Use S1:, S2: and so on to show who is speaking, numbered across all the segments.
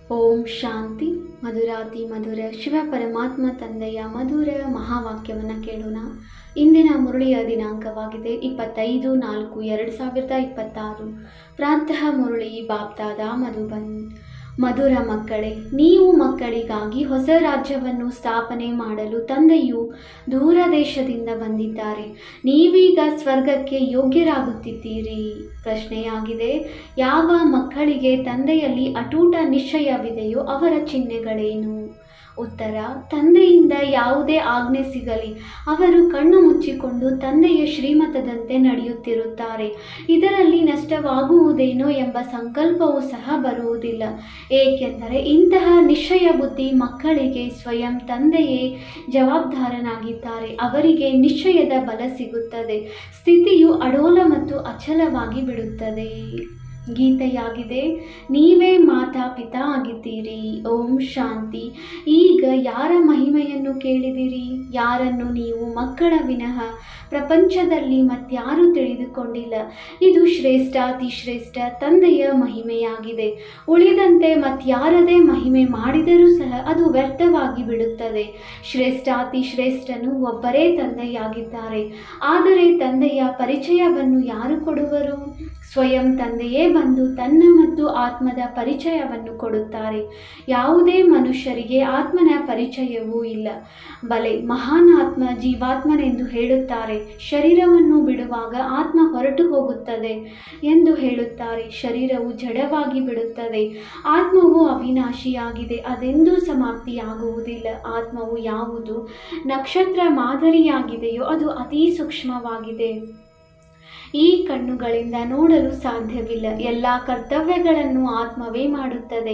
S1: ಓಂ ಶಾಂತಿ. ಮಧುರಾತಿ ಮಧುರ ಶಿವ ಪರಮಾತ್ಮ ತಂದೆಯ ಮಧುರ ಮಹಾವಾಕ್ಯವನ್ನು ಕೇಳೋಣ. ಇಂದಿನ ಮುರಳಿಯ ದಿನಾಂಕವಾಗಿದೆ 25/4/2026. ಪ್ರಾತಃ ಮುರಳಿ ಬಾಪ್ದಾದ ಮಧುಬನ್. ಮಧುರ ಮಕ್ಕಳೇ, ನೀವು ಮಕ್ಕಳಿಗಾಗಿ ಹೊಸ ರಾಜ್ಯವನ್ನು ಸ್ಥಾಪನೆ ಮಾಡಲು ತಂದೆಯು ದೂರ ದೇಶದಿಂದ ಬಂದಿದ್ದಾರೆ. ನೀವೀಗ ಸ್ವರ್ಗಕ್ಕೆ ಯೋಗ್ಯರಾಗುತ್ತಿದ್ದೀರಿ. ಪ್ರಶ್ನೆಯಾಗಿದೆ, ಯಾವ ಮಕ್ಕಳಿಗೆ ತಂದೆಯಲ್ಲಿ ಅಟೂಟ ನಿಶ್ಚಯವಿದೆಯೋ ಅವರ ಚಿಹ್ನೆಗಳೇನು? ಉತ್ತರ, ತಂದೆಯಿಂದ ಯಾವುದೇ ಆಜ್ಞೆ ಸಿಗಲಿ ಅವರು ಕಣ್ಣು ಮುಚ್ಚಿಕೊಂಡು ತಂದೆಯ ಶ್ರೀಮತದಂತೆ ನಡೆಯುತ್ತಿರುತ್ತಾರೆ. ಇದರಲ್ಲಿ ನಷ್ಟವಾಗುವುದೇನೋ ಎಂಬ ಸಂಕಲ್ಪವೂ ಸಹ ಬರುವುದಿಲ್ಲ. ಏಕೆಂದರೆ ಇಂತಹ ನಿಶ್ಚಯ ಬುದ್ಧಿ ಮಕ್ಕಳಿಗೆ ಸ್ವಯಂ ತಂದೆಯೇ ಜವಾಬ್ದಾರನಾಗಿದ್ದಾರೆ. ಅವರಿಗೆ ನಿಶ್ಚಯದ ಬಲ ಸಿಗುತ್ತದೆ. ಸ್ಥಿತಿಯು ಅಡೋಲ ಮತ್ತು ಅಚಲವಾಗಿ ಬಿಡುತ್ತದೆ. ಗೀತೆಯಾಗಿದೆ, ನೀವೇ ಮಾತಾ ಪಿತಾ ಆಗಿದ್ದೀರಿ. ಓಂ ಶಾಂತಿ. ಈಗ ಯಾರ ಮಹಿಮೆಯನ್ನು ಕೇಳಿದಿರಿ? ಯಾರನ್ನು ನೀವು ಮಕ್ಕಳ ವಿನಃ ಪ್ರಪಂಚದಲ್ಲಿ ಮತ್ಯಾರೂ ತಿಳಿದುಕೊಂಡಿಲ್ಲ. ಇದು ಶ್ರೇಷ್ಠಾತಿ ಶ್ರೇಷ್ಠ ತಂದೆಯ ಮಹಿಮೆಯಾಗಿದೆ. ಉಳಿದಂತೆ ಮತ್ಯಾರದೇ ಮಹಿಮೆ ಮಾಡಿದರೂ ಸಹ ಅದು ವ್ಯರ್ಥವಾಗಿ ಬಿಡುತ್ತದೆ. ಶ್ರೇಷ್ಠಾತಿ ಶ್ರೇಷ್ಠನು ಒಬ್ಬರೇ ತಂದೆಯಾಗಿದ್ದಾರೆ. ಆದರೆ ತಂದೆಯ ಪರಿಚಯವನ್ನು ಯಾರು ಕೊಡುವರು? ಸ್ವಯಂ ತಂದೆಯೇ ಬಂದು ತನ್ನ ಮತ್ತು ಆತ್ಮದ ಪರಿಚಯವನ್ನು ಕೊಡುತ್ತಾರೆ. ಯಾವುದೇ ಮನುಷ್ಯರಿಗೆ ಆತ್ಮನ ಪರಿಚಯವೂ ಇಲ್ಲ. ಬಲೆ ಮಹಾನ್ ಆತ್ಮ ಜೀವಾತ್ಮನೆಂದು ಹೇಳುತ್ತಾರೆ. ಶರೀರವನ್ನು ಬಿಡುವಾಗ ಆತ್ಮ ಹೊರಟು ಹೋಗುತ್ತದೆ ಎಂದು ಹೇಳುತ್ತಾರೆ. ಶರೀರವು ಜಡವಾಗಿ ಬಿಡುತ್ತದೆ. ಆತ್ಮವು ಅವಿನಾಶಿಯಾಗಿದೆ, ಅದೆಂದೂ ಸಮಾಪ್ತಿಯಾಗುವುದಿಲ್ಲ. ಆತ್ಮವು ಯಾವುದು ನಕ್ಷತ್ರ ಮಾದರಿಯಾಗಿದೆಯೋ ಅದು ಅತೀ ಸೂಕ್ಷ್ಮವಾಗಿದೆ. ಈ ಕಣ್ಣುಗಳಿಂದ ನೋಡಲು ಸಾಧ್ಯವಿಲ್ಲ. ಎಲ್ಲ ಕರ್ತವ್ಯಗಳನ್ನು ಆತ್ಮವೇ ಮಾಡುತ್ತದೆ.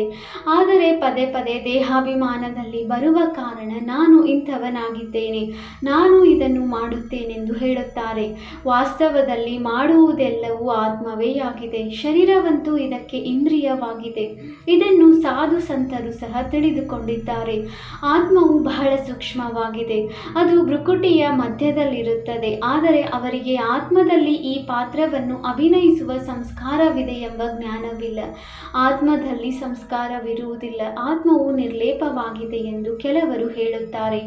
S1: ಆದರೆ ಪದೇ ಪದೇ ದೇಹಾಭಿಮಾನದಲ್ಲಿ ಬರುವ ಕಾರಣ ನಾನು ಇಂಥವನಾಗಿದ್ದೇನೆ, ನಾನು ಇದನ್ನು ಮಾಡುತ್ತೇನೆಂದು ಹೇಳುತ್ತಾರೆ. ವಾಸ್ತವದಲ್ಲಿ ಮಾಡುವುದೆಲ್ಲವೂ ಆತ್ಮವೇ ಆಗಿದೆ. ಶರೀರವಂತೂ ಇದಕ್ಕೆ ಇಂದ್ರಿಯವಾಗಿದೆ. ಇದನ್ನು ಸಾಧು ಸಂತರು ಸಹ ತಿಳಿದುಕೊಂಡಿದ್ದಾರೆ. ಆತ್ಮವು ಬಹಳ ಸೂಕ್ಷ್ಮವಾಗಿದೆ. ಅದು ಭ್ರುಕುಟಿಯ ಮಧ್ಯದಲ್ಲಿರುತ್ತದೆ. ಆದರೆ ಅವರಿಗೆ ಆತ್ಮದಲ್ಲಿ ಈ ಪಾತ್ರವನ್ನು ಅಭಿನಯಿಸುವ ಸಂಸ್ಕಾರವಿದೆ ಎಂಬ ಜ್ಞಾನವಿಲ್ಲ. ಆತ್ಮದಲ್ಲಿ ಸಂಸ್ಕಾರವಿರುವುದಿಲ್ಲ. ಆತ್ಮವು ನಿರ್ಲೇಪವಾಗಿದೆ ಎಂದು ಕೆಲವರು ಹೇಳುತ್ತಾರೆ.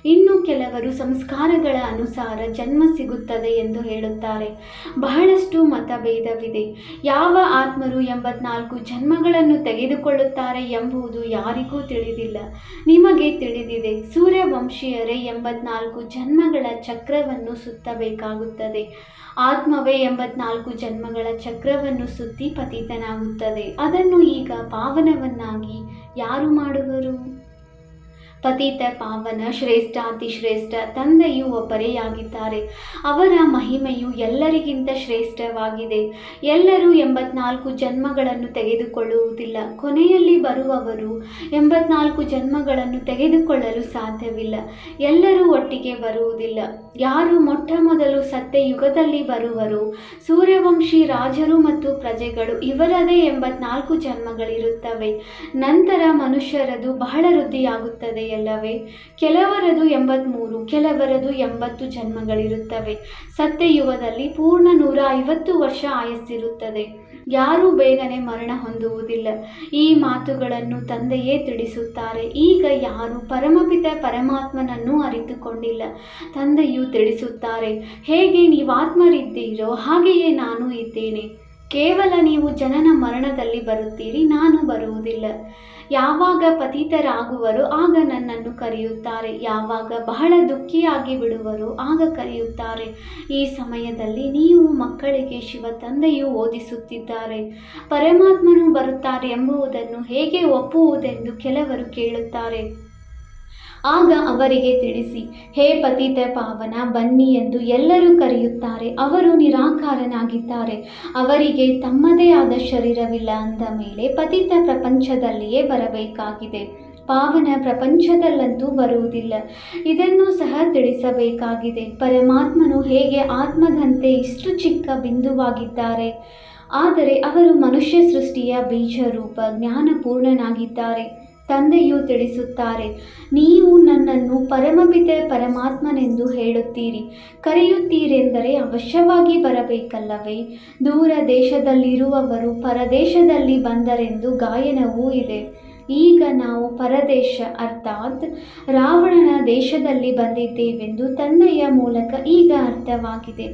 S1: ಇನ್ನು ಕೆಲವರು ಸಂಸ್ಕಾರಗಳ ಅನುಸಾರ ಜನ್ಮ ಸಿಗುತ್ತದೆ ಎಂದು ಹೇಳುತ್ತಾರೆ. ಬಹಳಷ್ಟು ಮತಭೇದವಿದೆ. ಯಾವ ಆತ್ಮರು 84 ಜನ್ಮಗಳನ್ನು ತೆಗೆದುಕೊಳ್ಳುತ್ತಾರೆ ಎಂಬುದು ಯಾರಿಗೂ ತಿಳಿದಿಲ್ಲ. ನಿಮಗೆ ತಿಳಿದಿದೆ, ಸೂರ್ಯವಂಶೀಯರೇ 84 ಜನ್ಮಗಳ ಚಕ್ರವನ್ನು ಸುತ್ತಬೇಕಾಗುತ್ತದೆ. ಆತ್ಮವೇ 84 ಜನ್ಮಗಳ ಚಕ್ರವನ್ನು ಸುತ್ತಿ ಪತಿತನಾಗುತ್ತದೆ. ಅದನ್ನು ಈಗ ಪಾವನವನ್ನಾಗಿ ಯಾರು ಮಾಡುವರು? ಪತಿತ ಪಾವನ ಶ್ರೇಷ್ಠಾತಿ ಶ್ರೇಷ್ಠ ತಂದೆಯು ಒಬ್ಬರೇ ಆಗಿದ್ದಾರೆ. ಅವರ ಮಹಿಮೆಯು ಎಲ್ಲರಿಗಿಂತ ಶ್ರೇಷ್ಠವಾಗಿದೆ. ಎಲ್ಲರೂ 84 ಜನ್ಮಗಳನ್ನು ತೆಗೆದುಕೊಳ್ಳುವುದಿಲ್ಲ. ಕೊನೆಯಲ್ಲಿ ಬರುವವರು 84 ಜನ್ಮಗಳನ್ನು ತೆಗೆದುಕೊಳ್ಳಲು ಸಾಧ್ಯವಿಲ್ಲ. ಎಲ್ಲರೂ ಒಟ್ಟಿಗೆ ಬರುವುದಿಲ್ಲ. ಯಾರು ಮೊಟ್ಟ ಮೊದಲು ಸತ್ಯಯುಗದಲ್ಲಿ ಬರುವರು, ಸೂರ್ಯವಂಶಿ ರಾಜರು ಮತ್ತು ಪ್ರಜೆಗಳು, ಇವರದೇ 84 ಜನ್ಮಗಳಿರುತ್ತವೆ. ನಂತರ ಮನುಷ್ಯರದು ಬಹಳ ವೃದ್ಧಿಯಾಗುತ್ತದೆ ಅಲ್ಲವೇ? ಕೆಲವರದು 83, ಕೆಲವರದು 80 ಜನ್ಮಗಳಿರುತ್ತವೆ. ಸತ್ಯಯುಗದಲ್ಲಿ ಪೂರ್ಣ 150 ವರ್ಷ ಆಯಸ್ಸಿರುತ್ತದೆ. ಯಾರೂ ಬೇಗನೆ ಮರಣ ಹೊಂದುವುದಿಲ್ಲ. ಈ ಮಾತುಗಳನ್ನು ತಂದೆಯೇ ತಿಳಿಸುತ್ತಾರೆ. ಈಗ ಯಾರು ಪರಮಪಿತ ಪರಮಾತ್ಮನನ್ನು ಅರಿತುಕೊಂಡಿಲ್ಲ. ತಂದೆಯು ತಿಳಿಸುತ್ತಾರೆ, ಹೇಗೆ ನೀವಾತ್ಮರಿದ್ದೀರೋ ಹಾಗೆಯೇ ನಾನು ಇದ್ದೇನೆ. ಕೇವಲ ನೀವು ಜನನ ಮರಣದಲ್ಲಿ ಬರುತ್ತೀರಿ, ನಾನು ಬರುವುದಿಲ್ಲ. ಯಾವಾಗ ಪತಿತರಾಗುವರೋ ಆಗ ನನ್ನನ್ನು ಕರೆಯುತ್ತಾರೆ. ಯಾವಾಗ ಬಹಳ ದುಃಖಿಯಾಗಿ ಬಿಡುವರೋ ಆಗ ಕರೆಯುತ್ತಾರೆ. ಈ ಸಮಯದಲ್ಲಿ ನೀವು ಮಕ್ಕಳಿಗೆ ಶಿವ ತಂದೆಯು ಓದಿಸುತ್ತಿದ್ದಾರೆ. ಪರಮಾತ್ಮನು ಬರುತ್ತಾರೆ ಎಂಬುದನ್ನು ಹೇಗೆ ಒಪ್ಪುವುದೆಂದು ಕೆಲವರು ಕೇಳುತ್ತಾರೆ. ಆಗ ಅವರಿಗೆ ತಿಳಿಸಿ, ಹೇ ಪತಿತ ಪಾವನ ಬನ್ನಿ ಎಂದು ಎಲ್ಲರೂ ಕರೆಯುತ್ತಾರೆ. ಅವರು ನಿರಾಕಾರನಾಗಿದ್ದಾರೆ. ಅವರಿಗೆ ತಮ್ಮದೇ ಆದ ಶರೀರವಿಲ್ಲ. ಅಂದ ಮೇಲೆ ಪತಿತ ಪ್ರಪಂಚದಲ್ಲಿಯೇ ಬರಬೇಕಾಗಿದೆ. ಪಾವನ ಪ್ರಪಂಚದಲ್ಲಂತೂ ಬರುವುದಿಲ್ಲ. ಇದನ್ನು ಸಹ ತಿಳಿಸಬೇಕಾಗಿದೆ. ಪರಮಾತ್ಮನು ಹೇಗೆ ಆತ್ಮದಂತೆ ಇಷ್ಟು ಚಿಕ್ಕ ಬಿಂದುವಾಗಿದ್ದಾರೆ, ಆದರೆ ಅವರು ಮನುಷ್ಯ ಸೃಷ್ಟಿಯ ಬೀಜರೂಪ ಜ್ಞಾನಪೂರ್ಣನಾಗಿದ್ದಾರೆ. ತಂದೆಯು ತಿಳಿಸುತ್ತಾರೆ, ನೀವು ನನ್ನನ್ನು ಪರಮಪಿತ ಪರಮಾತ್ಮನೆಂದು ಹೇಳುತ್ತೀರಿ. ಕರೆಯುತ್ತೀರೆಂದರೆ ಅವಶ್ಯವಾಗಿ ಬರಬೇಕಲ್ಲವೇ? ದೂರ ದೇಶದಲ್ಲಿರುವವರು ಪರದೇಶದಲ್ಲಿ ಬಂದರೆಂದು ಗಾಯನವೂ ಇದೆ. ಈಗ ನಾವು ಪರದೇಶ ಅರ್ಥಾತ್ ರಾವಣನ ದೇಶದಲ್ಲಿ ಬಂದಿದ್ದೇವೆಂದು ತಂದೆಯ ಮೂಲಕ ಈಗ ಅರ್ಥವಾಗಿದೆ.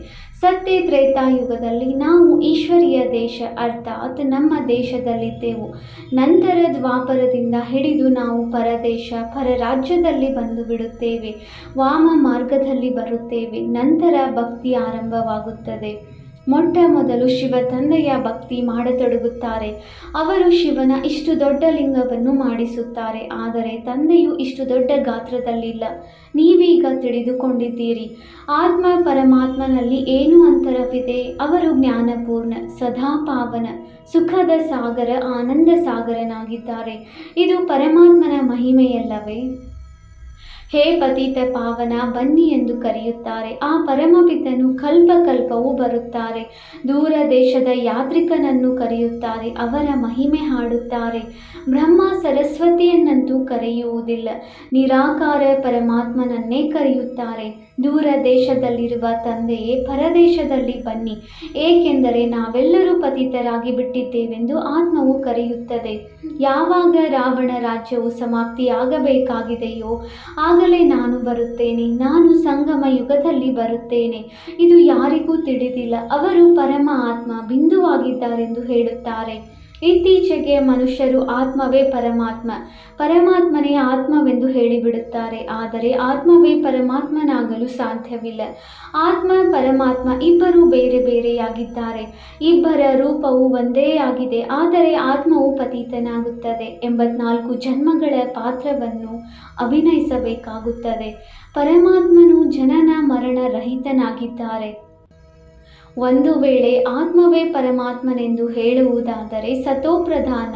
S1: ಸತ್ಯ ತ್ರೇತಾಯುಗದಲ್ಲಿ ನಾವು ಈಶ್ವರೀಯ ದೇಶ ಅರ್ಥಾತ್ ನಮ್ಮ ದೇಶದಲ್ಲಿದ್ದೆವು. ನಂತರ ದ್ವಾಪರದಿಂದ ಹಿಡಿದು ನಾವು ಪರದೇಶ ಪರರಾಜ್ಯದಲ್ಲಿ ಬಂದು ಬಿಡುತ್ತೇವೆ. ವಾಮ ಮಾರ್ಗದಲ್ಲಿ ಬರುತ್ತೇವೆ. ನಂತರ ಭಕ್ತಿ ಆರಂಭವಾಗುತ್ತದೆ. ಮೊಟ್ಟ ಮೊದಲು ಶಿವ ತಂದೆಯ ಭಕ್ತಿ ಮಾಡತೊಡಗುತ್ತಾರೆ. ಅವರು ಶಿವನ ಇಷ್ಟು ದೊಡ್ಡ ಲಿಂಗವನ್ನು ಮಾಡಿಸುತ್ತಾರೆ. ಆದರೆ ತಂದೆಯು ಇಷ್ಟು ದೊಡ್ಡ ಗಾತ್ರದಲ್ಲಿಲ್ಲ. ನೀವೀಗ ತಿಳಿದುಕೊಂಡಿದ್ದೀರಿ. ಆತ್ಮ ಪರಮಾತ್ಮನಲ್ಲಿ ಏನು ಅಂತರವಿದೆ? ಅವರು ಜ್ಞಾನಪೂರ್ಣ, ಸದಾ ಪಾವನ, ಸುಖದ ಸಾಗರ, ಆನಂದ ಸಾಗರನಾಗಿದ್ದಾರೆ. ಇದು ಪರಮಾತ್ಮನ ಮಹಿಮೆಯಲ್ಲವೇ? ಹೇ ಪತಿತ ಪಾವನ, ಬನ್ನಿ ಎಂದು ಕರೆಯುತ್ತಾರೆ. ಆ ಪರಮಪಿತನು ಕಲ್ಪ ಕಲ್ಪವೂ ಬರುತ್ತಾರೆ. ದೂರ ದೇಶದ ಯಾತ್ರಿಕನನ್ನು ಕರೆಯುತ್ತಾರೆ. ಅವರ ಮಹಿಮೆ ಹಾಡುತ್ತಾರೆ. ಬ್ರಹ್ಮ ಸರಸ್ವತಿಯನ್ನಂತೂ ಕರೆಯುವುದಿಲ್ಲ. ನಿರಾಕಾರ ಪರಮಾತ್ಮನನ್ನೇ ಕರೆಯುತ್ತಾರೆ. ದೂರ ದೇಶದಲ್ಲಿರುವ ತಂದೆಯೇ ಪರದೇಶದಲ್ಲಿ ಬನ್ನಿ, ಏಕೆಂದರೆ ನಾವೆಲ್ಲರೂ ಪತಿತರಾಗಿ ಬಿಟ್ಟಿದ್ದೇವೆಂದು ಆತ್ಮವು ಕರೆಯುತ್ತದೆ. ಯಾವಾಗ ರಾವಣ ರಾಜ್ಯವು ಸಮಾಪ್ತಿಯಾಗಬೇಕಾಗಿದೆಯೋ ಆಗಲೇ ನಾನು ಬರುತ್ತೇನೆ. ನಾನು ಸಂಗಮ ಯುಗದಲ್ಲಿ ಬರುತ್ತೇನೆ. ಇದು ಯಾರಿಗೂ ತಿಳಿದಿಲ್ಲ. ಅವರು ಪರಮ ಆತ್ಮ ಬಿಂದುವಾಗಿದ್ದಾರೆಂದು ಹೇಳುತ್ತಾರೆ. ಇತ್ತೀಚೆಗೆ ಮನುಷ್ಯರು ಆತ್ಮವೇ ಪರಮಾತ್ಮ, ಪರಮಾತ್ಮನೇ ಆತ್ಮವೆಂದು ಹೇಳಿಬಿಡುತ್ತಾರೆ. ಆದರೆ ಆತ್ಮವೇ ಪರಮಾತ್ಮನಾಗಲು ಸಾಧ್ಯವಿಲ್ಲ. ಆತ್ಮ ಪರಮಾತ್ಮ ಇಬ್ಬರೂ ಬೇರೆ ಬೇರೆಯಾಗಿದ್ದಾರೆ. ಇಬ್ಬರ ರೂಪವು ಒಂದೇ ಆಗಿದೆ. ಆದರೆ ಆತ್ಮವು ಪತಿತನಾಗುತ್ತದೆ. 84 ಜನ್ಮಗಳ ಪಾತ್ರವನ್ನು ಅಭಿನಯಿಸಬೇಕಾಗುತ್ತದೆ. ಪರಮಾತ್ಮನು ಜನನ ಮರಣ ರಹಿತನಾಗಿದ್ದಾರೆ. ಒಂದು ವೇಳೆ ಆತ್ಮವೇ ಪರಮಾತ್ಮನೆಂದು ಹೇಳುವುದಾದರೆ ಸತೋಪ್ರಧಾನ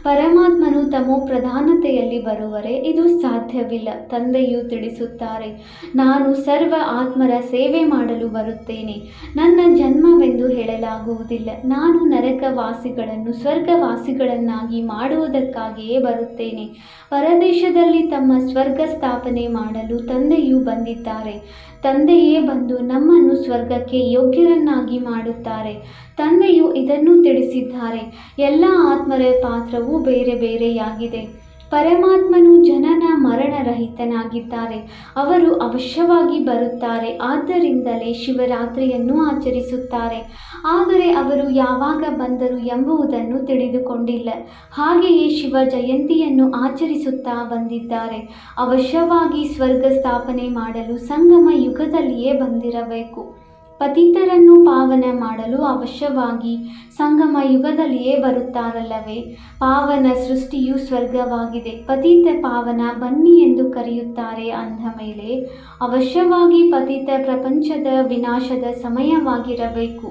S1: ಪರಮಾತ್ಮನು ತಮೋ ಪ್ರಧಾನತೆಯಲ್ಲಿ ಬರುವರೆ ಇದು ಸಾಧ್ಯವಿಲ್ಲ. ತಂದೆಯು ತಿಳಿಸುತ್ತಾರೆ, ನಾನು ಸರ್ವ ಆತ್ಮರ ಸೇವೆ ಮಾಡಲು ಬರುತ್ತೇನೆ. ನನ್ನ ಜನ್ಮವೆಂದು ಹೇಳಲಾಗುವುದಿಲ್ಲ. ನಾನು ನರಕವಾಸಿಗಳನ್ನು ಸ್ವರ್ಗವಾಸಿಗಳನ್ನಾಗಿ ಮಾಡುವುದಕ್ಕಾಗಿಯೇ ಬರುತ್ತೇನೆ. ಪರದೇಶದಲ್ಲಿ ತಮ್ಮ ಸ್ವರ್ಗ ಸ್ಥಾಪನೆ ಮಾಡಲು ತಂದೆಯು ಬಂದಿದ್ದಾರೆ. ತಂದೆಯೇ ಬಂದು ನಮ್ಮನ್ನು ಸ್ವರ್ಗಕ್ಕೆ ಯೋಗ್ಯರನ್ನಾಗಿ ಮಾಡುತ್ತಾರೆ. ತಂದೆಯು ಇದನ್ನು ತಿಳಿಸಿದ್ದಾರೆ. ಎಲ್ಲ ಆತ್ಮರ ಪಾತ್ರವೂ ಬೇರೆ ಬೇರೆಯಾಗಿದೆ. ಪರಮಾತ್ಮನು ಜನನ ಮರಣ ರಹಿತನಾಗಿದ್ದಾರೆ. ಅವರು ಅವಶ್ಯವಾಗಿ ಬರುತ್ತಾರೆ. ಆದ್ದರಿಂದಲೇ ಶಿವರಾತ್ರಿಯನ್ನು ಆಚರಿಸುತ್ತಾರೆ. ಆದರೆ ಅವರು ಯಾವಾಗ ಬಂದರು ಎಂಬುದನ್ನು ತಿಳಿದುಕೊಂಡಿಲ್ಲ. ಹಾಗೆಯೇ ಶಿವ ಜಯಂತಿಯನ್ನು ಆಚರಿಸುತ್ತಾ ಬಂದಿದ್ದಾರೆ. ಅವಶ್ಯವಾಗಿ ಸ್ವರ್ಗ ಸ್ಥಾಪನೆ ಮಾಡಲು ಸಂಗಮ ಯುಗದಲ್ಲಿಯೇ ಬಂದಿರಬೇಕು. ಪತಿತರನ್ನು ಪಾವನ ಮಾಡಲು ಅವಶ್ಯವಾಗಿ ಸಂಗಮ ಯುಗದಲ್ಲಿಯೇ ಬರುತ್ತಾರಲ್ಲವೇ? ಪಾವನ ಸೃಷ್ಟಿಯು ಸ್ವರ್ಗವಾಗಿದೆ. ಪತಿತ ಪಾವನ ಬನ್ನಿ ಎಂದು ಕರೆಯುತ್ತಾರೆ ಅಂದ ಮೇಲೆ ಅವಶ್ಯವಾಗಿ ಪತಿತ ಪ್ರಪಂಚದ ವಿನಾಶದ ಸಮಯವಾಗಿರಬೇಕು.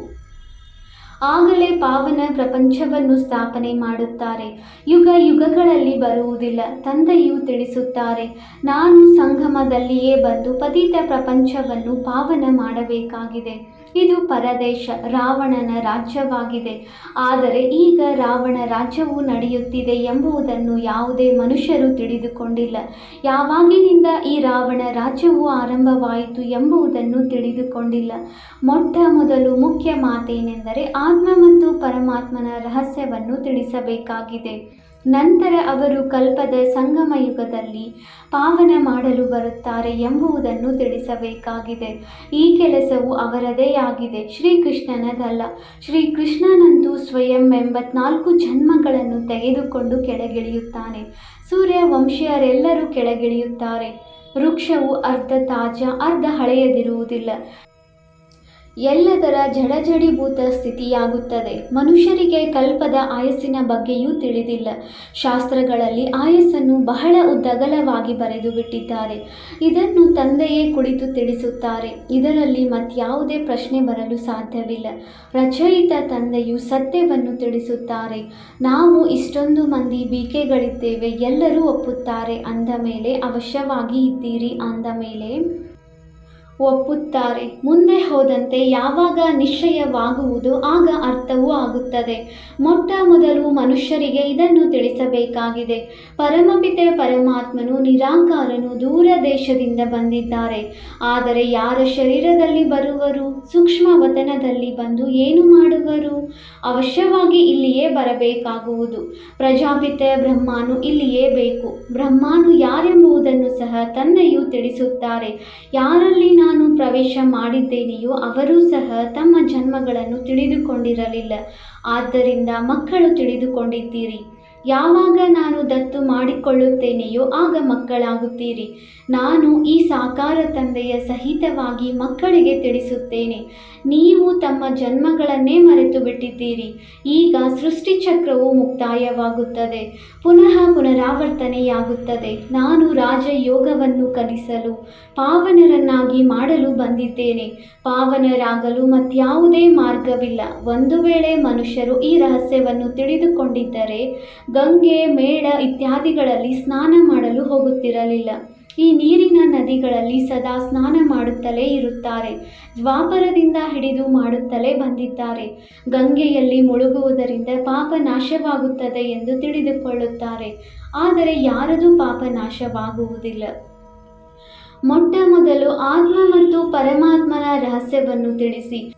S1: ಆಗಲೇ ಪಾವನ ಪ್ರಪಂಚವನ್ನು ಸ್ಥಾಪನೆ ಮಾಡುತ್ತಾರೆ. ಯುಗ ಯುಗಗಳಲ್ಲಿ ಬರುವುದಿಲ್ಲ. ತಂದೆಯು ತಿಳಿಸುತ್ತಾರೆ, ನಾನು ಸಂಗಮದಲ್ಲಿಯೇ ಬಂದು ಪತಿತ ಪ್ರಪಂಚವನ್ನು ಪಾವನ ಮಾಡಬೇಕಾಗಿದೆ. ಇದು ಪರದೇಶ ರಾವಣನ ರಾಜ್ಯವಾಗಿದೆ. ಆದರೆ ಈಗ ರಾವಣ ರಾಜ್ಯವು ನಡೆಯುತ್ತಿದೆ ಎಂಬುದನ್ನು ಯಾವುದೇ ಮನುಷ್ಯರು ತಿಳಿದುಕೊಂಡಿಲ್ಲ. ಯಾವಾಗಿನಿಂದ ಈ ರಾವಣ ರಾಜ್ಯವು ಆರಂಭವಾಯಿತು ಎಂಬುದನ್ನು ತಿಳಿದುಕೊಂಡಿಲ್ಲ. ಮೊಟ್ಟ ಮೊದಲು ಮುಖ್ಯ ಮಾತೇನೆಂದರೆ ಆತ್ಮ ಮತ್ತು ಪರಮಾತ್ಮನ ರಹಸ್ಯವನ್ನು ತಿಳಿಸಬೇಕಾಗಿದೆ. ನಂತರ ಅವರು ಕಲ್ಪದ ಸಂಗಮ ಯುಗದಲ್ಲಿ ಪಾವನ ಮಾಡಲು ಬರುತ್ತಾರೆ ಎಂಬುದನ್ನು ತಿಳಿಸಬೇಕಾಗಿದೆ. ಈ ಕೆಲಸವು ಅವರದೇ ಆಗಿದೆ, ಶ್ರೀಕೃಷ್ಣನದಲ್ಲ. ಶ್ರೀಕೃಷ್ಣನಂತೂ ಸ್ವಯಂ 84 ಜನ್ಮಗಳನ್ನು ತೆಗೆದುಕೊಂಡು ಕೆಳಗಿಳಿಯುತ್ತಾನೆ. ಸೂರ್ಯವಂಶೀಯರೆಲ್ಲರೂ ಕೆಳಗಿಳಿಯುತ್ತಾರೆ. ವೃಕ್ಷವು ಅರ್ಧ ತಾಜಾ ಅರ್ಧ ಹಳೆಯದಿರುವುದಿಲ್ಲ. ಎಲ್ಲದರ ಜಡಜಡೀಭೂತ ಸ್ಥಿತಿಯಾಗುತ್ತದೆ. ಮನುಷ್ಯರಿಗೆ ಕಲ್ಪದ ಆಯಸ್ಸಿನ ಬಗ್ಗೆಯೂ ತಿಳಿದಿಲ್ಲ. ಶಾಸ್ತ್ರಗಳಲ್ಲಿ ಆಯಸ್ಸನ್ನು ಬಹಳ ಉದ್ದಗಲವಾಗಿ ಬರೆದು ಬಿಟ್ಟಿದ್ದಾರೆ. ಇದನ್ನು ತಂದೆಯೇ ಕುಳಿತು ತಿಳಿಸುತ್ತಾರೆ. ಇದರಲ್ಲಿ ಮತ್ಯಾವುದೇ ಪ್ರಶ್ನೆ ಬರಲು ಸಾಧ್ಯವಿಲ್ಲ. ರಚಯಿತ ತಂದೆಯು ಸತ್ಯವನ್ನು ತಿಳಿಸುತ್ತಾರೆ. ನಾವು ಇಷ್ಟೊಂದು ಮಂದಿ ಬೀಕೆಗಳಿದ್ದೇವೆ, ಎಲ್ಲರೂ ಒಪ್ಪುತ್ತಾರೆ ಅಂದ ಮೇಲೆ ಅವಶ್ಯವಾಗಿ ಇದ್ದೀರಿ ಅಂದ ಮೇಲೆ ಒಪ್ಪುತ್ತಾರೆ. ಮುಂದೆ ಹೋದಂತೆ ಯಾವಾಗ ನಿಶ್ಚಯವಾಗುವುದು ಆಗ ಅರ್ಥವೂ ಆಗುತ್ತದೆ. ಮೊಟ್ಟ ಮೊದಲು ಮನುಷ್ಯರಿಗೆ ಇದನ್ನು ತಿಳಿಸಬೇಕಾಗಿದೆ. ಪರಮಪಿತೆ ಪರಮಾತ್ಮನು ನಿರಾಕಾರನು ದೂರ ದೇಶದಿಂದ ಬಂದಿದ್ದಾರೆ. ಆದರೆ ಯಾರ ಶರೀರದಲ್ಲಿ ಬರುವರು? ಸೂಕ್ಷ್ಮ ವತನದಲ್ಲಿ ಬಂದು ಏನು ಮಾಡುವರು? ಅವಶ್ಯವಾಗಿ ಇಲ್ಲಿಯೇ ಬರಬೇಕಾಗುವುದು. ಪ್ರಜಾಪಿತೆ ಬ್ರಹ್ಮನು ಇಲ್ಲಿಯೇ ಬೇಕು. ಬ್ರಹ್ಮನು ಯಾರೆಂಬುದನ್ನು ಸಹ ತಂದೆಯು ತಿಳಿಸುತ್ತಾರೆ. ಯಾರಲ್ಲಿ ನಾನು ಪ್ರವೇಶ ಮಾಡಿದ್ದೇನೆಯೋ ಅವರೂ ಸಹ ತಮ್ಮ ಜನ್ಮಗಳನ್ನು ತಿಳಿದುಕೊಂಡಿರಲಿಲ್ಲ. ಆದ್ದರಿಂದ ಮಕ್ಕಳು ತಿಳಿದುಕೊಂಡಿದ್ದೀರಿ. ಯಾವಾಗ ನಾನು ದತ್ತು ಮಾಡಿಕೊಳ್ಳುತ್ತೇನೆಯೋ ಆಗ ಮಕ್ಕಳಾಗುತ್ತೀರಿ. ನಾನು ಈ ಸಾಕಾರ ತಂದೆಯ ಸಹಿತವಾಗಿ ಮಕ್ಕಳಿಗೆ ತಿಳಿಸುತ್ತೇನೆ. ನೀವು ತಮ್ಮ ಜನ್ಮಗಳನ್ನೇ ಮರೆತು ಬಿಟ್ಟಿದ್ದೀರಿ. ಈಗ ಸೃಷ್ಟಿಚಕ್ರವು ಮುಕ್ತಾಯವಾಗುತ್ತದೆ, ಪುನಃ ಪುನರಾವರ್ತನೆಯಾಗುತ್ತದೆ. ನಾನು ರಾಜಯೋಗವನ್ನು ಕಲಿಸಲು, ಪಾವನರನ್ನಾಗಿ ಮಾಡಲು ಬಂದಿದ್ದೇನೆ. ಪಾವನರಾಗಲು ಮತ್ಯಾವುದೇ ಮಾರ್ಗವಿಲ್ಲ. ಒಂದು ವೇಳೆ ಮನುಷ್ಯರು ಈ ರಹಸ್ಯವನ್ನು ತಿಳಿದುಕೊಂಡಿದ್ದರೆ ಗಂಗೆ, ಮೇಳ ಇತ್ಯಾದಿಗಳಲ್ಲಿ ಸ್ನಾನ ಮಾಡಲು ಹೋಗುತ್ತಿರಲಿಲ್ಲ. ಈ ನೀರಿನ ನದಿಗಳಲ್ಲಿ ಸದಾ ಸ್ನಾನ ಮಾಡುತ್ತಲೇ ಇರುತ್ತಾರೆ. ದ್ವಾಪರದಿಂದ ಹಿಡಿದು ಮಾಡುತ್ತಲೇ ಬಂದಿದ್ದಾರೆ. ಗಂಗೆಯಲ್ಲಿ ಮುಳುಗುವುದರಿಂದ ಪಾಪ ನಾಶವಾಗುತ್ತದೆ ಎಂದು ತಿಳಿದುಕೊಳ್ಳುತ್ತಾರೆ. ಆದರೆ ಯಾರದೂ ಪಾಪ ನಾಶವಾಗುವುದಿಲ್ಲ. ಮೊಟ್ಟ ಮೊದಲು ಆತ್ಮ ಮತ್ತು ಪರಮಾತ್ಮನ ರಹಸ್ಯವನ್ನು ತಿಳಿಸಿ.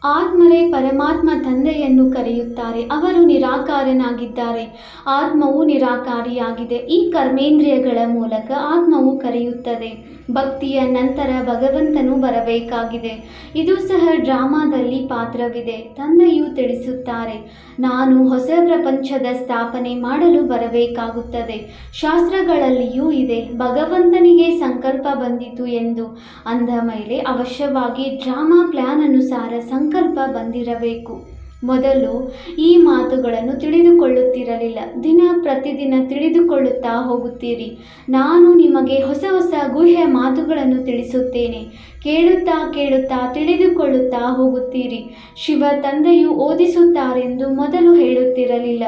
S1: ಆತ್ಮರೇ ಪರಮಾತ್ಮ ತಂದೆಯನ್ನು ಕರೆಯುತ್ತಾರೆ. ಅವರು ನಿರಾಕಾರನಾಗಿದ್ದಾರೆ. ಆತ್ಮವು ನಿರಾಕಾರಿಯಾಗಿದೆ. ಈ ಕರ್ಮೇಂದ್ರಿಯಗಳ ಮೂಲಕ ಆತ್ಮವು ಕರೆಯುತ್ತದೆ. ಭಕ್ತಿಯ ನಂತರ ಭಗವಂತನು ಬರಬೇಕಾಗಿದೆ. ಇದು ಸಹ ಡ್ರಾಮಾದಲ್ಲಿ ಪಾತ್ರವಿದೆ. ತಂದೆಯು ತಿಳಿಸುತ್ತಾರೆ, ನಾನು ಹೊಸ ಪ್ರಪಂಚದ ಸ್ಥಾಪನೆ ಮಾಡಲು ಬರಬೇಕಾಗುತ್ತದೆ. ಶಾಸ್ತ್ರಗಳಲ್ಲಿಯೂ ಇದೆ, ಭಗವಂತನಿಗೆ ಸಂಕಲ್ಪ ಬಂದಿತು ಎಂದು. ಅಂದ ಮೇಲೆ ಅವಶ್ಯವಾಗಿ ಡ್ರಾಮಾ ಪ್ಲಾನ್ ಅನುಸಾರ ಸಂಕಲ್ಪ ಬಂದಿರಬೇಕು. ಮೊದಲು ಈ ಮಾತುಗಳನ್ನು ತಿಳಿದುಕೊಳ್ಳುತ್ತಿರಲಿಲ್ಲ. ದಿನ ಪ್ರತಿದಿನ ತಿಳಿದುಕೊಳ್ಳುತ್ತಾ ಹೋಗುತ್ತೀರಿ. ನಾನು ನಿಮಗೆ ಹೊಸ ಹೊಸ ಗುಹ್ಯ ಮಾತುಗಳನ್ನು ತಿಳಿಸುತ್ತೇನೆ. ಕೇಳುತ್ತಾ ಕೇಳುತ್ತಾ ತಿಳಿದುಕೊಳ್ಳುತ್ತಾ ಹೋಗುತ್ತೀರಿ. ಶಿವ ತಂದೆಯು ಓದಿಸುತ್ತಾರೆಂದು ಮೊದಲು ಹೇಳುತ್ತಿರಲಿಲ್ಲ.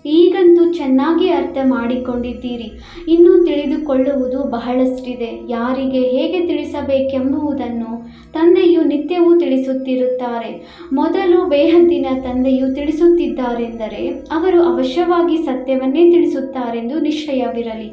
S1: ಈಗಂತೂ ಚೆನ್ನಾಗಿ ಅರ್ಥ ಮಾಡಿಕೊಂಡಿದ್ದೀರಿ. ಇನ್ನೂ ತಿಳಿದುಕೊಳ್ಳುವುದು ಬಹಳಷ್ಟಿದೆ. ಯಾರಿಗೆ ಹೇಗೆ ತಿಳಿಸಬೇಕೆಂಬುದನ್ನು ತಂದೆಯು ನಿತ್ಯವೂ ತಿಳಿಸುತ್ತಿರುತ್ತಾರೆ. ಮೊದಲು ಬೇಹದ್ದಿನ ತಂದೆಯು ತಿಳಿಸುತ್ತಿದ್ದಾರೆಂದರೆ ಅವರು ಅವಶ್ಯವಾಗಿ ಸತ್ಯವನ್ನೇ ತಿಳಿಸುತ್ತಾರೆಂದು ನಿಶ್ಚಯವಿರಲಿ.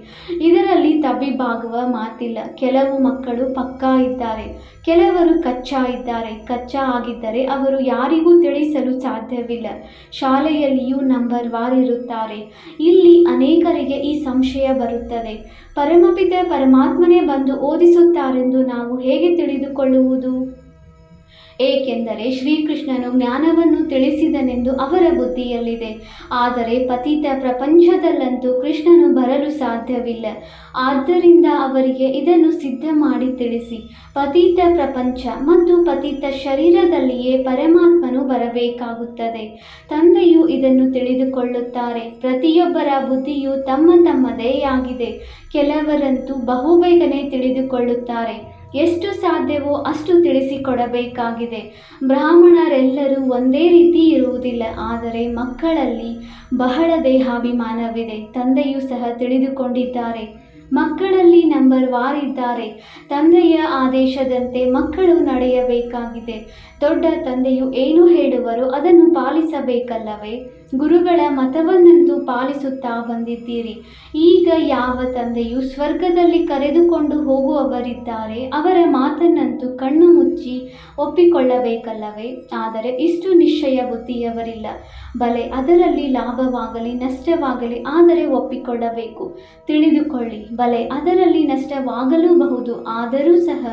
S1: ಇದರಲ್ಲಿ ತಬ್ಬಿಬ್ಬಾಗುವ ಮಾತಿಲ್ಲ. ಕೆಲವು ಮಕ್ಕಳು ಪಕ್ಕಾ ಇದ್ದಾರೆ, ಕೆಲವರು ಕಚ್ಚಾ ಇದ್ದಾರೆ. ಕಚ್ಚಾ ಆಗಿದ್ದರೆ ಅವರು ಯಾರಿಗೂ ತಿಳಿಸಲು ಸಾಧ್ಯವಿಲ್ಲ. ಶಾಲೆಯಲ್ಲಿಯೂ ನಂಬರ್ ವಾರ್ ಇರುತ್ತಾರೆ. ಇಲ್ಲಿ ಅನೇಕರಿಗೆ ಈ ಸಂಶಯ ಬರುತ್ತದೆ, ಪರಮಪಿತ ಪರಮಾತ್ಮನೇ ಬಂದು ಓದಿಸುತ್ತಾರೆಂದು ನಾವು ಹೇಗೆ ತಿಳಿದುಕೊಳ್ಳುವುದು? ಏಕೆಂದರೆ ಶ್ರೀಕೃಷ್ಣನು ಜ್ಞಾನವನ್ನು ತಿಳಿಸಿದನೆಂದು ಅವರ ಬುದ್ಧಿಯಲ್ಲಿದೆ. ಆದರೆ ಪತಿತ ಪ್ರಪಂಚದಲ್ಲಂತೂ ಕೃಷ್ಣನು ಬರಲು ಸಾಧ್ಯವಿಲ್ಲ. ಆದ್ದರಿಂದ ಅವರಿಗೆ ಇದನ್ನು ಸಿದ್ಧ ಮಾಡಿ ತಿಳಿಸಿ. ಪತಿತ ಪ್ರಪಂಚ ಮತ್ತು ಪತಿತ ಶರೀರದಲ್ಲಿಯೇ ಪರಮಾತ್ಮನು ಬರಬೇಕಾಗುತ್ತದೆ. ತಂದೆಯು ಇದನ್ನು ತಿಳಿದುಕೊಳ್ಳುತ್ತಾರೆ. ಪ್ರತಿಯೊಬ್ಬರ ಬುದ್ಧಿಯು ತಮ್ಮ ತಮ್ಮದೇ ಆಗಿದೆ. ಕೆಲವರಂತೂ ಬಹುಬೇಗನೆ ತಿಳಿದುಕೊಳ್ಳುತ್ತಾರೆ. ಎಷ್ಟು ಸಾಧ್ಯವೋ ಅಷ್ಟು ತಿಳಿಸಿಕೊಡಬೇಕಾಗಿದೆ. ಬ್ರಾಹ್ಮಣರೆಲ್ಲರೂ ಒಂದೇ ರೀತಿ ಇರುವುದಿಲ್ಲ. ಆದರೆ ಮಕ್ಕಳಲ್ಲಿ ಬಹಳ ದೇಹಾಭಿಮಾನವಿದೆ. ತಂದೆಯೂ ಸಹ ತಿಳಿದುಕೊಂಡಿದ್ದಾರೆ. ಮಕ್ಕಳಲ್ಲಿ ನಂಬರ್ ವಾರ್ ಇದ್ದಾರೆ. ತಂದೆಯ ಆದೇಶದಂತೆ ಮಕ್ಕಳು ನಡೆಯಬೇಕಾಗಿದೆ. ದೊಡ್ಡ ತಂದೆಯು ಏನು ಹೇಳುವರೋ ಅದನ್ನು ಪಾಲಿಸಬೇಕಲ್ಲವೇ? ಗುರುಗಳ ಮತವನ್ನಂತೂ ಪಾಲಿಸುತ್ತಾ ಬಂದಿದ್ದೀರಿ. ಈಗ ಯಾವ ತಂದೆಯು ಸ್ವರ್ಗದಲ್ಲಿ ಕರೆದುಕೊಂಡು ಹೋಗುವವರಿದ್ದಾರೆ ಅವರ ಮಾತನ್ನಂತೂ ಕಣ್ಣು ಮುಚ್ಚಿ ಒಪ್ಪಿಕೊಳ್ಳಬೇಕಲ್ಲವೇ? ಆದರೆ ಇಷ್ಟು ನಿಶ್ಚಯ ಬುದ್ಧಿಯವರಿಲ್ಲ. ಬಲೆ, ಅದರಲ್ಲಿ ಲಾಭವಾಗಲಿ ನಷ್ಟವಾಗಲಿ, ಆದರೆ ಒಪ್ಪಿಕೊಳ್ಳಬೇಕು. ತಿಳಿದುಕೊಳ್ಳಿ, ಬಲೆ ಅದರಲ್ಲಿ ನಷ್ಟವಾಗಲೂಬಹುದು. ಆದರೂ ಸಹ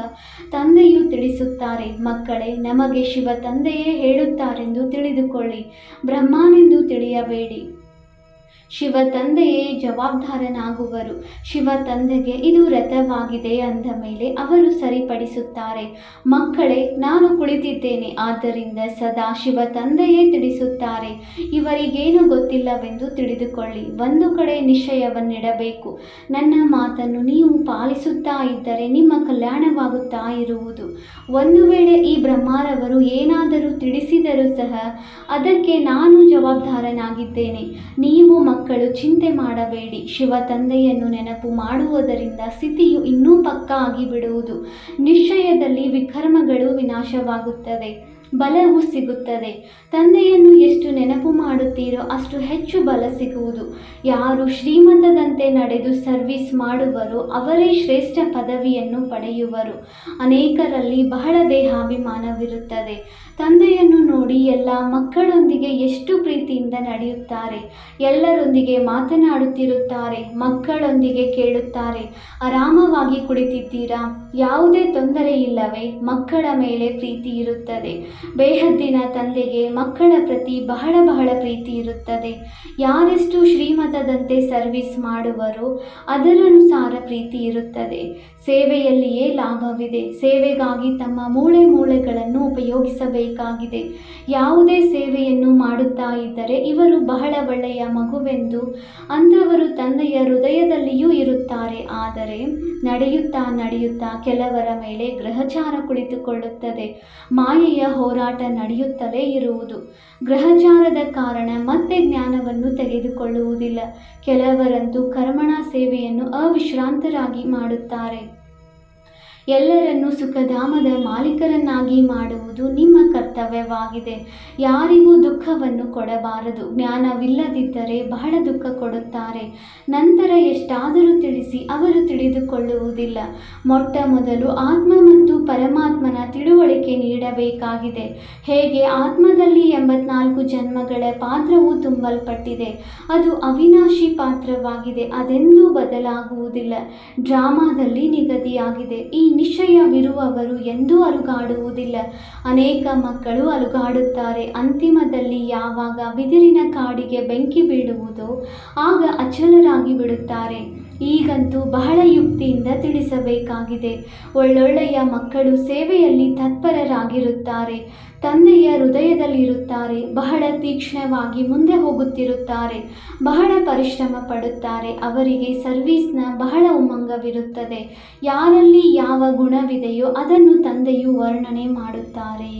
S1: ತಂದೆಯು ತಿಳಿಸುತ್ತಾರೆ, ಮಕ್ಕಳೇ, ನಮಗೆ ಶಿವ ತಂದೆಯೇ ಹೇಳುತ್ತಾರೆಂದು ತಿಳಿದುಕೊಳ್ಳಿ. ಬ್ರಹ್ಮನೆಂದು ತಿಳಿಯಬೇಡಿ. ಶಿವ ತಂದೆಯೇ ಜವಾಬ್ದಾರನಾಗುವರು. ಶಿವ ತಂದೆಗೆ ಇದು ರಥವಾಗಿದೆ ಅಂದ ಮೇಲೆ ಅವರು ಸರಿಪಡಿಸುತ್ತಾರೆ. ಮಕ್ಕಳೇ, ನಾನು ಕುಳಿತಿದ್ದೇನೆ, ಆದ್ದರಿಂದ ಸದಾ ಶಿವ ತಂದೆಯೇ ತಿಳಿಸುತ್ತಾರೆ. ಇವರಿಗೇನು ಗೊತ್ತಿಲ್ಲವೆಂದು ತಿಳಿದುಕೊಳ್ಳಿ. ಒಂದು ಕಡೆ ನಿಶ್ಚಯವನ್ನಿಡಬೇಕು. ನನ್ನ ಮಾತನ್ನು ನೀವು ಪಾಲಿಸುತ್ತಾ ಇದ್ದರೆ ನಿಮ್ಮ ಕಲ್ಯಾಣವಾಗುತ್ತಾ ಇರುವುದು. ಒಂದು ವೇಳೆ ಈ ಬ್ರಹ್ಮರವರು ಏನಾದರೂ ತಿಳಿಸಿದರೂ ಸಹ ಅದಕ್ಕೆ ನಾನು ಜವಾಬ್ದಾರನಾಗಿದ್ದೇನೆ. ನೀವು ಮಕ್ಕಳು ಚಿಂತೆ ಮಾಡಬೇಡಿ. ಶಿವ ತಂದೆಯನ್ನು ನೆನಪು ಮಾಡುವುದರಿಂದ ಸ್ಥಿತಿಯು ಇನ್ನೂ ಪಕ್ಕಾ ಆಗಿಬಿಡುವುದು. ನಿಶ್ಚಯದಲ್ಲಿ ವಿಕರ್ಮಗಳು ವಿನಾಶವಾಗುತ್ತದೆ, ಬಲವು ಸಿಗುತ್ತದೆ. ತಂದೆಯನ್ನು ಎಷ್ಟು ನೆನಪು ಮಾಡುತ್ತೀರೋ ಅಷ್ಟು ಹೆಚ್ಚು ಬಲ ಸಿಗುವುದು. ಯಾರು ಶ್ರೀಮತದಂತೆ ನಡೆದು ಸರ್ವಿಸ್ ಮಾಡುವರೋ ಅವರೇ ಶ್ರೇಷ್ಠ ಪದವಿಯನ್ನು ಪಡೆಯುವರು. ಅನೇಕರಲ್ಲಿ ಬಹಳ ದೇಹಾಭಿಮಾನವಿರುತ್ತದೆ. ತಂದೆಯನ್ನು ನೋಡಿ ಎಲ್ಲ ಮಕ್ಕಳೊಂದಿಗೆ ಎಷ್ಟು ಪ್ರೀತಿಯಿಂದ ನಡೆಯುತ್ತಾರೆ, ಎಲ್ಲರೊಂದಿಗೆ ಮಾತನಾಡುತ್ತಿರುತ್ತಾರೆ, ಮಕ್ಕಳೊಂದಿಗೆ ಕೇಳುತ್ತಾರೆ. ಆರಾಮವಾಗಿ ಕುಳಿತಿದ್ದೀರಾ, ಯಾವುದೇ ತೊಂದರೆ ಇಲ್ಲವೇ? ಮಕ್ಕಳ ಮೇಲೆ ಪ್ರೀತಿ ಇರುತ್ತದೆ. ಬೇಹದ್ದಿನ ತಂದೆಗೆ ಮಕ್ಕಳ ಪ್ರತಿ ಬಹಳ ಪ್ರೀತಿ ಇರುತ್ತದೆ. ಯಾರೆಷ್ಟು ಶ್ರೀಮತದಂತೆ ಸರ್ವಿಸ್ ಮಾಡುವರೋ ಅದರನುಸಾರ ಪ್ರೀತಿ ಇರುತ್ತದೆ. ಸೇವೆಯಲ್ಲಿಯೇ ಲಾಭವಿದೆ. ಸೇವೆಗಾಗಿ ತಮ್ಮ ಮೂಳೆಗಳನ್ನು ಉಪಯೋಗಿಸಬೇಕಾಗಿದೆ. ಯಾವುದೇ ಸೇವೆಯನ್ನು ಮಾಡುತ್ತಾ ಇದ್ದರೆ ಇವರು ಬಹಳ ಒಳ್ಳೆಯ ಮಗುವೆಂದು ಅಂಥವರು ತಂದೆಯ ಹೃದಯದಲ್ಲಿಯೂ ಇರುತ್ತಾರೆ. ಆದರೆ ನಡೆಯುತ್ತಾ ಕೆಲವರ ಮೇಲೆ ಗ್ರಹಚಾರ ಕುಳಿತುಕೊಳ್ಳುತ್ತದೆ. ಮಾಯೆಯ ಹೋರಾಟ ನಡೆಯುತ್ತಲೇ ಇರುವುದು. ಗ್ರಹಚಾರದ ಕಾರಣ ಮತ್ತೆ ಜ್ಞಾನವನ್ನು ತೆಗೆದುಕೊಳ್ಳುವುದಿಲ್ಲ. ಕೆಲವರಂತೂ ಕರ್ಮಣ ಸೇವೆಯನ್ನು ಅವಿಶ್ರಾಂತರಾಗಿ ಮಾಡುತ್ತಾರೆ. ಎಲ್ಲರನ್ನೂ ಸುಖಧಾಮದ ಮಾಲೀಕರನ್ನಾಗಿ ಮಾಡುವುದು ನಿಮ್ಮ ಕರ್ತವ್ಯವಾಗಿದೆ. ಯಾರಿಗೂ ದುಃಖವನ್ನು ಕೊಡಬಾರದು. ಜ್ಞಾನವಿಲ್ಲದಿದ್ದರೆ ಬಹಳ ದುಃಖ ಕೊಡುತ್ತಾರೆ. ನಂತರ ಎಷ್ಟಾದರೂ ತಿಳಿಸಿ ಅವರು ತಿಳಿದುಕೊಳ್ಳುವುದಿಲ್ಲ. ಮೊಟ್ಟ ಮೊದಲು ಆತ್ಮ ಮತ್ತು ಪರಮಾತ್ಮನ ತಿಳುವಳಿಕೆ ನೀಡಬೇಕಾಗಿದೆ. ಹೇಗೆ ಆತ್ಮದಲ್ಲಿ 84 ಜನ್ಮಗಳ ಪಾತ್ರವು ತುಂಬಲ್ಪಟ್ಟಿದೆ. ಅದು ಅವಿನಾಶಿ ಪಾತ್ರವಾಗಿದೆ, ಅದೆಂದೂ ಬದಲಾಗುವುದಿಲ್ಲ. ಡ್ರಾಮಾದಲ್ಲಿ ನಿಗದಿಯಾಗಿದೆ. ಈ ನಿಶ್ಚಯವಿರುವವರು ಎಂದೂ ಅಲುಗಾಡುವುದಿಲ್ಲ. ಅನೇಕ ಮಕ್ಕಳು ಅಲುಗಾಡುತ್ತಾರೆ. ಅಂತಿಮದಲ್ಲಿ ಯಾವಾಗ ಬಿದಿರಿನ ಕಾಡಿಗೆ ಬೆಂಕಿ ಬೀಳುವುದೋ ಆಗ ಅಚಲರಾಗಿ ಬಿಡುತ್ತಾರೆ. ಈಗಂತೂ ಬಹಳ ಯುಕ್ತಿಯಿಂದ ತಿಳಿಸಬೇಕಾಗಿದೆ. ಒಳ್ಳೊಳ್ಳೆಯ ಮಕ್ಕಳು ಸೇವೆಯಲ್ಲಿ ತತ್ಪರರಾಗಿರುತ್ತಾರೆ. ತಂದೆಯ ಹೃದಯದಲ್ಲಿರುತ್ತಾರೆ. ಬಹಳ ತೀಕ್ಷ್ಣವಾಗಿ ಮುಂದೆ ಹೋಗುತ್ತಿರುತ್ತಾರೆ. ಬಹಳ ಪರಿಶ್ರಮ ಪಡುತ್ತಾರೆ. ಅವರಿಗೆ ಸರ್ವೀಸ್ನ ಬಹಳ ಉಮಂಗವಿರುತ್ತದೆ. ಯಾರಲ್ಲಿ ಯಾವ ಗುಣವಿದೆಯೋ ಅದನ್ನು ತಂದೆಯು ವರ್ಣನೆ ಮಾಡುತ್ತಾರೆ.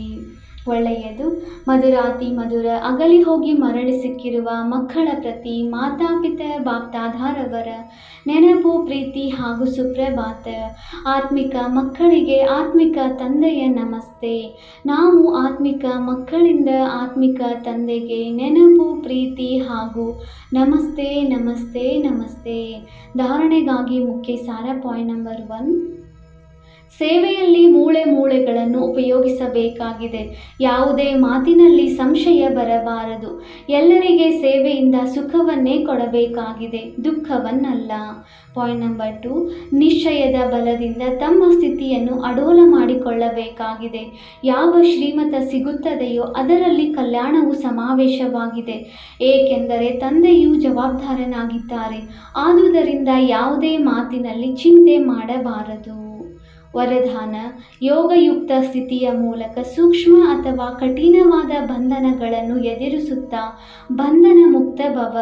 S1: ಒಳ್ಳೆಯದು. ಮಧುರಾತಿ ಮಧುರ ಅಗಲಿ ಹೋಗಿ ಮರಳಿ ಸಿಕ್ಕಿರುವ ಮಕ್ಕಳ ಪ್ರತಿ ಮಾತಾಪಿತ ಬಾಪ್ದಾದಾರವರ ನೆನಪು, ಪ್ರೀತಿ ಹಾಗೂ ಸುಪ್ರಭಾತ. ಆತ್ಮಿಕ ಮಕ್ಕಳಿಗೆ ಆತ್ಮಿಕ ತಂದೆಯ ನಮಸ್ತೆ. ನಾವು ಆತ್ಮಿಕ ಮಕ್ಕಳಿಂದ ಆತ್ಮಿಕ ತಂದೆಗೆ ನೆನಪು, ಪ್ರೀತಿ ಹಾಗೂ ನಮಸ್ತೆ ನಮಸ್ತೆ ನಮಸ್ತೆ. ಧಾರಣೆಗಾಗಿ ಮುಖ್ಯ ಸಾರ ಪಾಯಿಂಟ್ ನಂಬರ್ 1. ಸೇವೆಯಲ್ಲಿ ಮೂಳೆಗಳನ್ನು ಉಪಯೋಗಿಸಬೇಕಾಗಿದೆ. ಯಾವುದೇ ಮಾತಿನಲ್ಲಿ ಸಂಶಯ ಬರಬಾರದು. ಎಲ್ಲರಿಗೆ ಸೇವೆಯಿಂದ ಸುಖವನ್ನೇ ಕೊಡಬೇಕಾಗಿದೆ, ದುಃಖವನ್ನಲ್ಲ. Point number 2. ನಿಶ್ಚಯದ ಬಲದಿಂದ ತಮ್ಮ ಸ್ಥಿತಿಯನ್ನು ಅಡೋಲ ಮಾಡಿಕೊಳ್ಳಬೇಕಾಗಿದೆ. ಯಾವ ಶ್ರೀಮತ ಸಿಗುತ್ತದೆಯೋ ಅದರಲ್ಲಿ ಕಲ್ಯಾಣವು ಸಮಾವೇಶವಾಗಿದೆ. ಏಕೆಂದರೆ ತಂದೆಯು ಜವಾಬ್ದಾರನಾಗಿದ್ದಾರೆ. ಆದುದರಿಂದ ಯಾವುದೇ ಮಾತಿನಲ್ಲಿ ಚಿಂತೆ ಮಾಡಬಾರದು. ವರದಾನ: ಯೋಗಯುಕ್ತ ಸ್ಥಿತಿಯ ಮೂಲಕ ಸೂಕ್ಷ್ಮ ಅಥವಾ ಕಠಿಣವಾದ ಬಂಧನಗಳನ್ನು ಎದುರಿಸುತ್ತಾ ಬಂಧನ ಮುಕ್ತ ಭವ.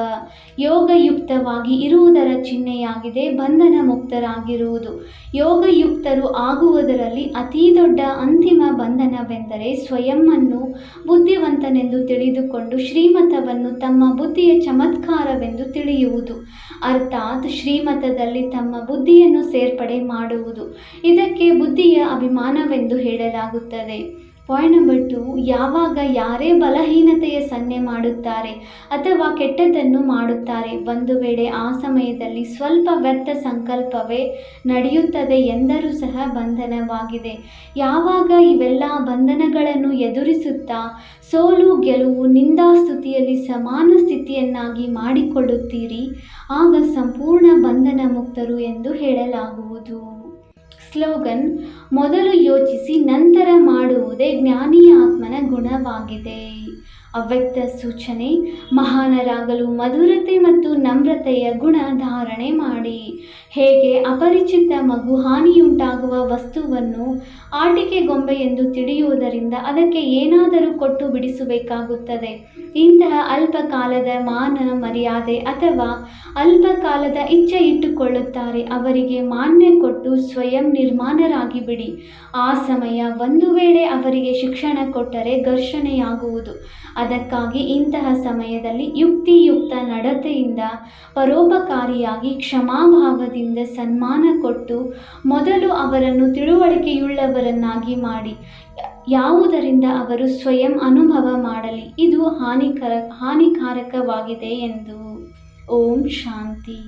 S1: ಯೋಗಯುಕ್ತವಾಗಿ ಇರುವುದರ ಚಿಹ್ನೆಯಾಗಿದೆ ಬಂಧನ ಮುಕ್ತರಾಗಿರುವುದು. ಯೋಗಯುಕ್ತರು ಆಗುವುದರಲ್ಲಿ ಅತೀ ದೊಡ್ಡ ಅಂತಿಮ ಬಂಧನವೆಂದರೆ ಸ್ವಯಂವನ್ನು ಬುದ್ಧಿವಂತನೆಂದು ತಿಳಿದುಕೊಂಡು ಶ್ರೀಮತವನ್ನು ತಮ್ಮ ಬುದ್ಧಿಯ ಚಮತ್ಕಾರವೆಂದು ತಿಳಿಯುವುದು. ಅರ್ಥಾತ್ ಶ್ರೀಮತದಲ್ಲಿ ತಮ್ಮ ಬುದ್ಧಿಯನ್ನು ಸೇರ್ಪಡೆ ಮಾಡುವುದು. ಇದಕ್ಕೆ ಬುದ್ಧಿಯ ಅಭಿಮಾನವೆಂದು ಹೇಳಲಾಗುತ್ತದೆ. Point number 2. ಯಾವಾಗ ಯಾರೇ ಬಲಹೀನತೆಯ ಸನ್ನೆ ಮಾಡುತ್ತಾರೆ ಅಥವಾ ಕೆಟ್ಟದ್ದನ್ನು ಮಾಡುತ್ತಾರೆ, ಒಂದು ವೇಳೆ ಆ ಸಮಯದಲ್ಲಿ ಸ್ವಲ್ಪ ವ್ಯರ್ಥ ಸಂಕಲ್ಪವೇ ನಡೆಯುತ್ತದೆ ಎಂದರೂ ಸಹ ಬಂಧನವಾಗಿದೆ. ಯಾವಾಗ ಇವೆಲ್ಲ ಬಂಧನಗಳನ್ನು ಎದುರಿಸುತ್ತಾ ಸೋಲು ಗೆಲುವು ನಿಂದಾಸ್ತುತಿಯಲ್ಲಿ ಸಮಾನ ಸ್ಥಿತಿಯನ್ನಾಗಿ ಮಾಡಿಕೊಳ್ಳುತ್ತೀರಿ, ಆಗ ಸಂಪೂರ್ಣ ಬಂಧನ ಮುಕ್ತರು ಎಂದು ಹೇಳಲಾಗುವುದು. ಸ್ಲೋಗನ್: ಮೊದಲು ಯೋಚಿಸಿ ನಂತರ ಮಾಡುವುದೇ ಜ್ಞಾನಿಯ ಆತ್ಮನ ಗುಣವಾಗಿದೆ. ಅವ್ಯಕ್ತ ಸೂಚನೆ: ಮಹಾನರಾಗಲು ಮಧುರತೆ ಮತ್ತು ನಮ್ರತೆಯ ಗುಣ ಧಾರಣೆ ಮಾಡಿ. ಹೇಗೆ ಅಪರಿಚಿತ ಮಗು ಹಾನಿಯುಂಟಾಗುವ ವಸ್ತುವನ್ನು ಆಟಿಕೆ ಗೊಂಬೆ ಎಂದು ತಿಳಿಯುವುದರಿಂದ ಅದಕ್ಕೆ ಏನಾದರೂ ಕೊಟ್ಟು ಬಿಡಿಸಬೇಕಾಗುತ್ತದೆ. ಇಂತಹ ಅಲ್ಪಕಾಲದ ಮಾನ ಮರ್ಯಾದೆ ಅಥವಾ ಅಲ್ಪಕಾಲದ ಇಚ್ಛೆ ಇಟ್ಟುಕೊಳ್ಳುತ್ತಾರೆ. ಅವರಿಗೆ ಮಾನ್ಯ ಕೊಟ್ಟು ಸ್ವಯಂ ನಿರ್ಮಾಣರಾಗಿ ಬಿಡಿ. ಆ ಸಮಯ ಒಂದು ವೇಳೆ ಅವರಿಗೆ ಶಿಕ್ಷಣ ಕೊಟ್ಟರೆ ಘರ್ಷಣೆಯಾಗುವುದು. ಅದಕ್ಕಾಗಿ ಇಂತಹ ಸಮಯದಲ್ಲಿ ಯುಕ್ತಿಯುಕ್ತ ನಡತೆಯಿಂದ ಪರೋಪಕಾರಿಯಾಗಿ ಕ್ಷಮಾಭಾವದಿಂದ ಸನ್ಮಾನ ಕೊಟ್ಟು ಮೊದಲು ಅವರನ್ನು ತಿಳುವಳಿಕೆಯುಳ್ಳವರನ್ನಾಗಿ ಮಾಡಿ, ಯಾವುದರಿಂದ ಅವರು ಸ್ವಯಂ ಅನುಭವ ಮಾಡಲಿ. ಇದು ಹಾನಿಕಾರಕವಾಗಿದೆ ಎಂದು. ಓಂ ಶಾಂತಿ.